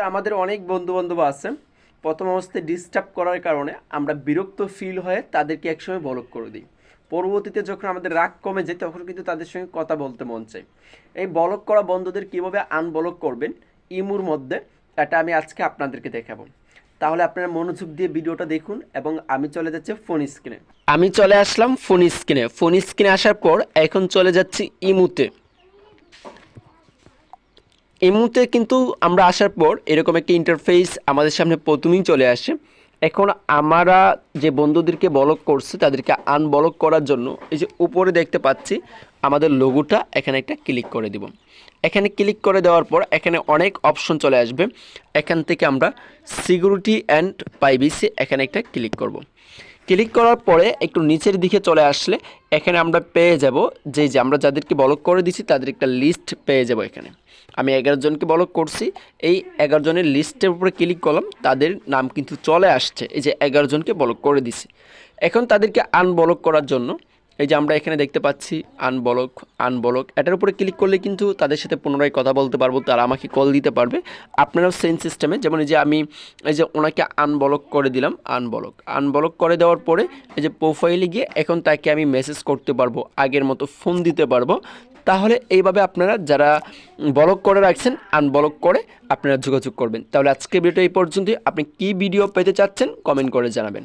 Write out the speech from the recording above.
আমাদের অনেক বন্ধু-বান্ধব আছে। প্রথম অবস্থায় ডিস্টার্ব করার কারণে আমরা বিরক্ত ফিল হয়ে তাদেরকে একসময় ব্লক করে দিই। পরবর্তীতে যখন আমাদের রাগ কমে যায় তখন কিন্তু তাদের সঙ্গে কথা বলতে মন চায়। এই ব্লক করা বন্ধুদের কীভাবে আনব্লক করবেন ইমুর মধ্যে, এটা আমি আজকে আপনাদেরকে দেখাবো। তাহলে আপনারা মনোযোগ দিয়ে ভিডিওটা দেখুন এবং আমি চলে যাচ্ছি ফোন স্ক্রিনে। আমি চলে আসলাম ফোন স্ক্রিনে। ফোন স্ক্রিনে আসার পর এখন চলে যাচ্ছি ইমুতে। এই মুহূর্তে কিন্তু আমরা আসার পর এরকম একটা ইন্টারফেস আমাদের সামনে প্রথমেই চলে আসে। এখন আমরা যে বন্ধুদেরকে ব্লক করছে তাদেরকে আনব্লক করার জন্য এই যে উপরে দেখতে পাচ্ছি আমাদের লোগোটা, এখানে একটা ক্লিক করে দিব। এখানে ক্লিক করে দেওয়ার পর এখানে অনেক অপশন চলে আসবে। এখান থেকে আমরা সিকিউরিটি অ্যান্ড প্রাইভেসি এখানে একটা ক্লিক করব। ক্লিক করার পরে একটু নিচের দিকে চলে আসলে এখানে আমরা পেয়ে যাব যে আমরা যাদেরকে ব্লক করে দিছি তাদের একটা লিস্ট পেয়ে যাব। এখানে আমি 11 জনকে ব্লক করছি, এই 11 জনের লিস্টের উপরে ক্লিক করলাম, তাদের নাম কিন্তু চলে আসছে। এই যে 11 জনকে ব্লক করে দিছি। এখন তাদেরকে আনব্লক করার জন্য এই যে আমরা এখানে দেখতে পাচ্ছি আনব্লক এটার উপরে ক্লিক করলে কিন্তু তাদের সাথে পুনরায় কথা বলতে পারবো, তারা আমাকে কল দিতে পারবে। আপনারাও সেম সিস্টেমে, যেমন এই যে আমি এই যে ওনাকে আনব্লক করে দিলাম, আনব্লক করে দেওয়ার পরে এই যে প্রোফাইলে গিয়ে এখন তাকে আমি মেসেজ করতে পারবো, আগের মতো ফোন দিতে পারবো। তাহলে এইভাবে আপনারা যারা ব্লক করে রাখছেন আনব্লক করে আপনারা যোগাযোগ করবেন। তাহলে আজকে ভিডিওটা এই পর্যন্তই। আপনি কি ভিডিও পেতে চাচ্ছেন কমেন্ট করে জানাবেন।